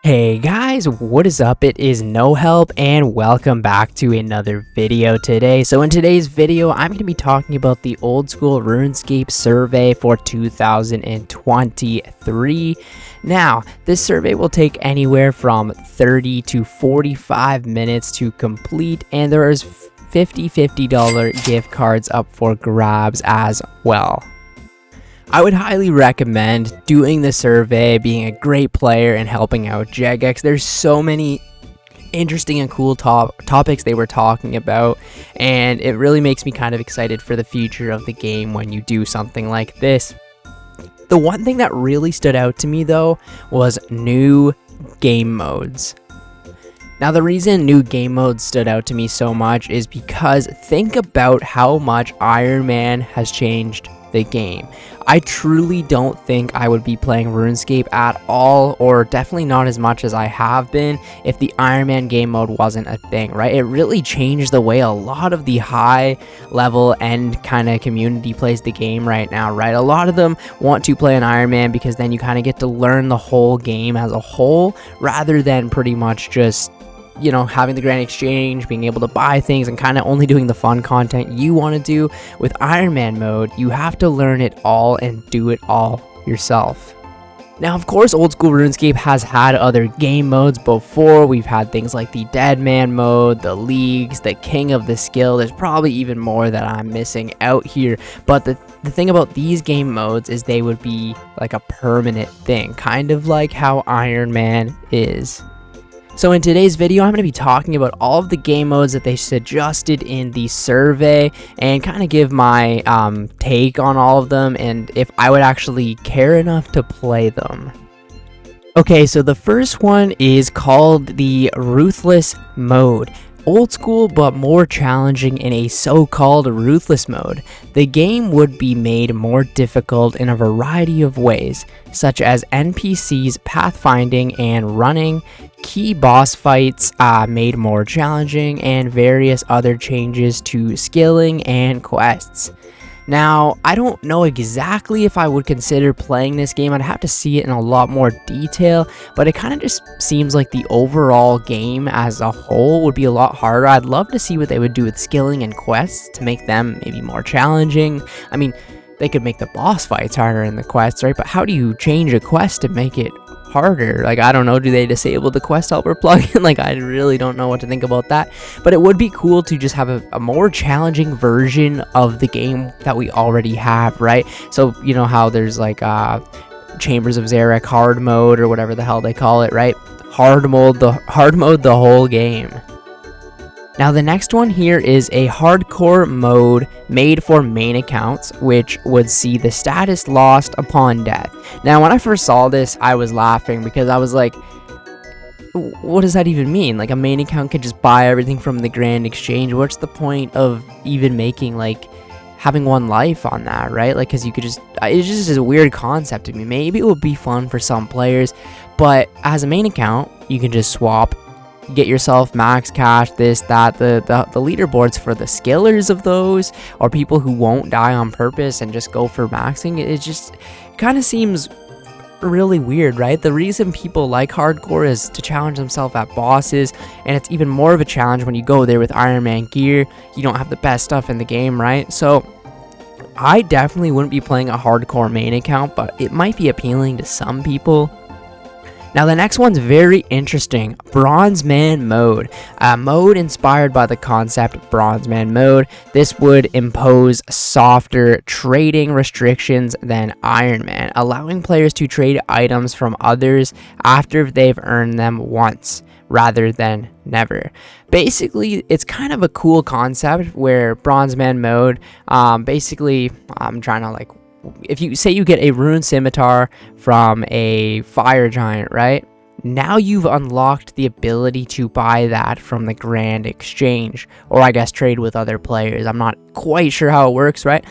Hey guys, what is up? It is No Help and welcome back to another video today. So in today's video, I'm going to be talking about the old school RuneScape survey for 2023. Now, this survey will take anywhere from 30 to 45 minutes to complete, and there is $50 gift cards up for grabs as well. I would highly recommend doing the survey, being a great player, and helping out Jagex. There's so many interesting and cool topics they were talking about, and it really makes me kind of excited for the future of the game when you do something like this. The one thing that really stood out to me, though, was new game modes. Now, the reason new game modes stood out to me so much is because think about how much Iron Man has changed the game. I truly don't think I would be playing RuneScape at all, or definitely not as much as I have been, if the Iron Man game mode wasn't a thing, right? It really changed the way a lot of the high level end kind of community plays the game right now, right? A lot of them want to play an Iron Man because then you kind of get to learn the whole game as a whole, rather than pretty much just, you know, having the grand exchange, being able to buy things, and kind of only doing the fun content you want to do. With Iron Man mode, you have to learn it all and do it all yourself. Now, of course, old school RuneScape has had other game modes before. We've had things like the Dead Man mode, the Leagues, the King of the Skill. There's probably even more that I'm missing out here. But the thing about these game modes is they would be like a permanent thing, kind of like how Iron Man is. So in today's video, I'm going to be talking about all of the game modes that they suggested in the survey and kind of give my take on all of them and if I would actually care enough to play them. Okay, so the first one is called the Ruthless mode. Old school but more challenging in a so-called ruthless mode. The game would be made more difficult in a variety of ways, such as NPCs pathfinding and running, key boss fights made more challenging, and various other changes to skilling and quests. Now, I don't know exactly if I would consider playing this game. I'd have to see it in a lot more detail, but it kind of just seems like the overall game as a whole would be a lot harder. I'd love to see what they would do with skilling and quests to make them maybe more challenging. I mean, they could make the boss fights harder in the quests, right? But how do you change a quest to make it harder? Like, I don't know, do they disable the quest helper plugin? Like, I really don't know what to think about that, but it would be cool to just have a more challenging version of the game that we already have, right? So, you know how there's like Chambers of Zarek hard mode or whatever the hell they call it, right? Hard mode the whole game. Now, the next one here is a hardcore mode made for main accounts, which would see the status lost upon death. Now, when I first saw this, I was laughing because I was like, what does that even mean? Like, a main account could just buy everything from the grand exchange. What's the point of even making, like, having one life on that, right? Like, because you could just, it's just a weird concept to me. Maybe it would be fun for some players, but as a main account, you can just swap, get yourself max cash, this, that, the leaderboards for the skillers of those, or people who won't die on purpose and just go for maxing. It just kind of seems really weird, right? The reason people like hardcore is to challenge themselves at bosses, and it's even more of a challenge when you go there with Iron Man gear. You don't have the best stuff in the game, right? So I definitely wouldn't be playing a hardcore main account, but it might be appealing to some people. Now, the next one's very interesting. Bronze Man mode. A mode inspired by the concept Bronze Man mode. This would impose softer trading restrictions than Iron Man, allowing players to trade items from others after they've earned them once, rather than never. Basically, it's kind of a cool concept where Bronze Man mode, basically, I'm trying to like, if you say you get a rune scimitar from a fire giant, right? Now you've unlocked the ability to buy that from the grand exchange, or I guess trade with other players. I'm not quite sure how it works, right?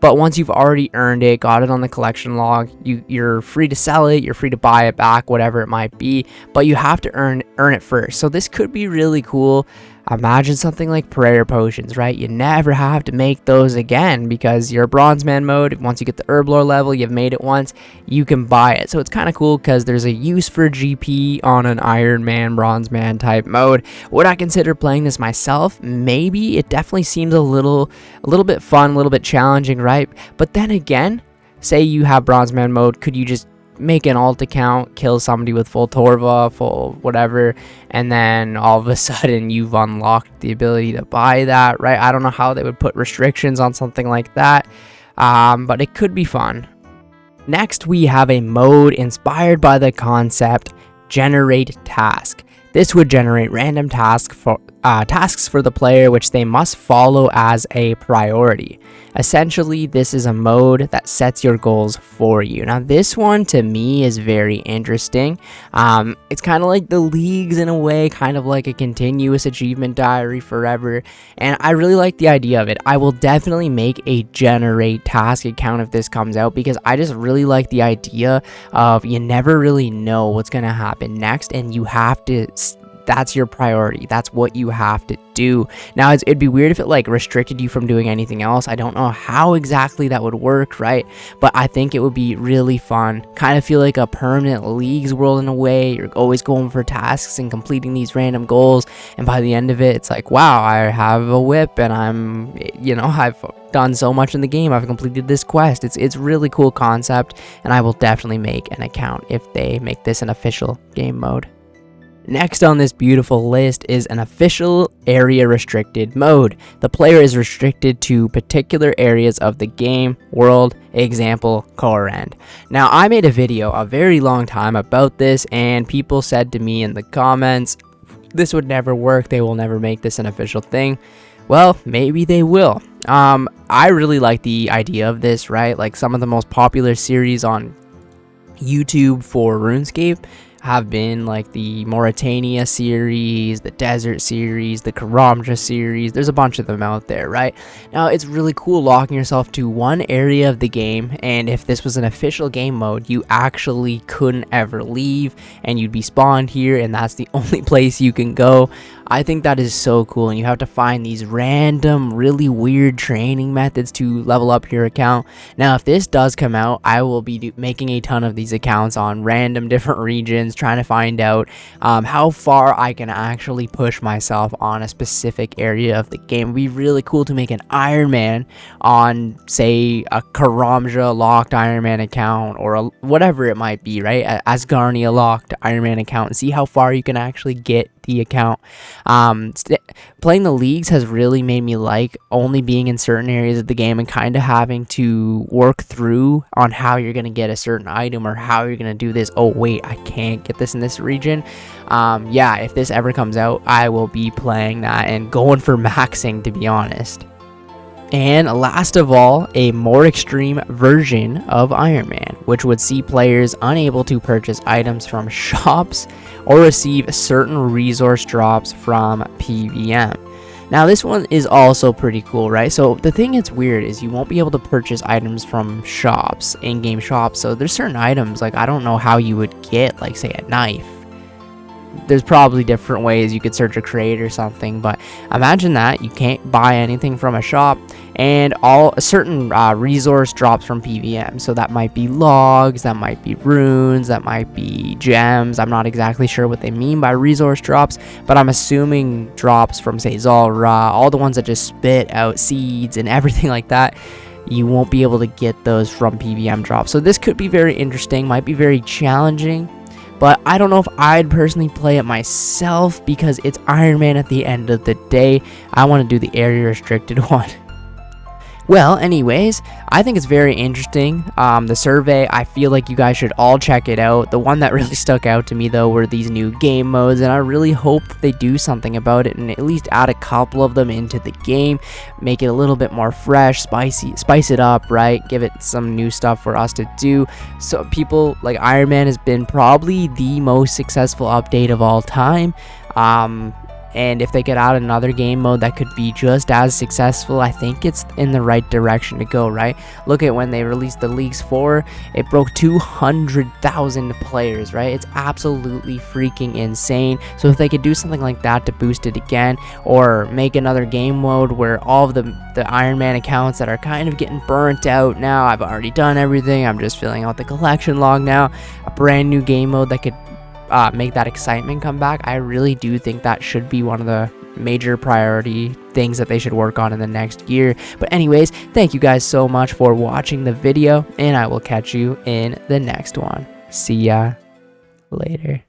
But once you've already earned it, got it on the collection log, you're free to sell it, you're free to buy it back, whatever it might be, but you have to earn it first. So this could be really cool. Imagine something like prayer potions, right? You never have to make those again because your bronze man mode, once you get the herb lore level, you've made it once, you can buy it. So it's kind of cool because there's a use for GP on an Iron Man, bronze man type mode. Would I consider playing this myself? Maybe. It definitely seems a little bit fun, a little bit challenging, right? But then again, say you have bronze man mode, could you just make an alt account, kill somebody with full Torva, full whatever, and then all of a sudden you've unlocked the ability to buy that, right? I don't know how they would put restrictions on something like that, but it could be fun. Next, we have a mode inspired by the concept generate task. This would generate random tasks for the player which they must follow as a priority. Essentially, this is a mode that sets your goals for you. Now, this one to me is very interesting. It's kind of like the leagues in a way, kind of like a continuous achievement diary forever. And I really like the idea of it. I will definitely make a generate task account if this comes out because I just really like the idea of you never really know what's going to happen next and you have to... That's your priority. That's what you have to do. Now, it'd be weird if it like restricted you from doing anything else. I don't know how exactly that would work, right? But I think it would be really fun. Kind of feel like a permanent leagues world in a way. You're always going for tasks and completing these random goals. And by the end of it, it's like, wow, I have a whip and I've done so much in the game. I've completed this quest. It's really cool concept. And I will definitely make an account if they make this an official game mode. Next on this beautiful list is an official area restricted mode. The player is restricted to particular areas of the game, world, example, core end. Now, I made a video a very long time about this and people said to me in the comments, this would never work, they will never make this an official thing. Well, maybe they will. I really like the idea of this, right? Like some of the most popular series on YouTube for Runescape have been like the Mauritania series, the Desert series, the Karamja series. There's a bunch of them out there, right? Now, it's really cool locking yourself to one area of the game, and if this was an official game mode, you actually couldn't ever leave, and you'd be spawned here, and that's the only place you can go. I think that is so cool, and you have to find these random, really weird training methods to level up your account. Now, if this does come out, I will be making a ton of these accounts on random different regions, trying to find out how far I can actually push myself on a specific area of the game. It would be really cool to make an Ironman on, say, a Karamja locked Ironman account, or whatever it might be, right? Asgarnia locked Ironman account, and see how far you can actually get the account. Playing the leagues has really made me like only being in certain areas of the game and kind of having to work through on how you're going to get a certain item or how you're going to do this. Oh wait, I can't get this in this region. Yeah, if this ever comes out, I will be playing that and going for maxing, to be honest. And last of all, a more extreme version of Iron Man, which would see players unable to purchase items from shops or receive certain resource drops from PVM. Now, this one is also pretty cool, right? So the thing that's weird is you won't be able to purchase items from shops, in-game shops. So there's certain items, like I don't know how you would get, like say a knife. There's probably different ways you could search a crate or something, but imagine that you can't buy anything from a shop, and all certain resource drops from PVM. So that might be logs, that might be runes, that might be gems. I'm not exactly sure what they mean by resource drops, but I'm assuming drops from, say, Zalra, all the ones that just spit out seeds and everything like that. You won't be able to get those from PVM drops. So this could be very interesting, might be very challenging. But I don't know if I'd personally play it myself because it's Iron Man at the end of the day. I want to do the area restricted one. Well, anyways, I think it's very interesting. The survey, I feel like you guys should all check it out. The one that really stuck out to me, though, were these new game modes, and I really hope they do something about it and at least add a couple of them into the game, make it a little bit more fresh, spice it up, right? Give it some new stuff for us to do. So people like Iron Man has been probably the most successful update of all time. And if they could add another game mode that could be just as successful, I think it's in the right direction to go, right? Look at when they released the Leagues 4, it broke 200,000 players, right? It's absolutely freaking insane. So if they could do something like that to boost it again, or make another game mode where all of the Iron Man accounts that are kind of getting burnt out now, I've already done everything, I'm just filling out the collection log now, a brand new game mode that could make that excitement come back. I really do think that should be one of the major priority things that they should work on in the next year. But anyways, thank you guys so much for watching the video, and I will catch you in the next one. See ya later.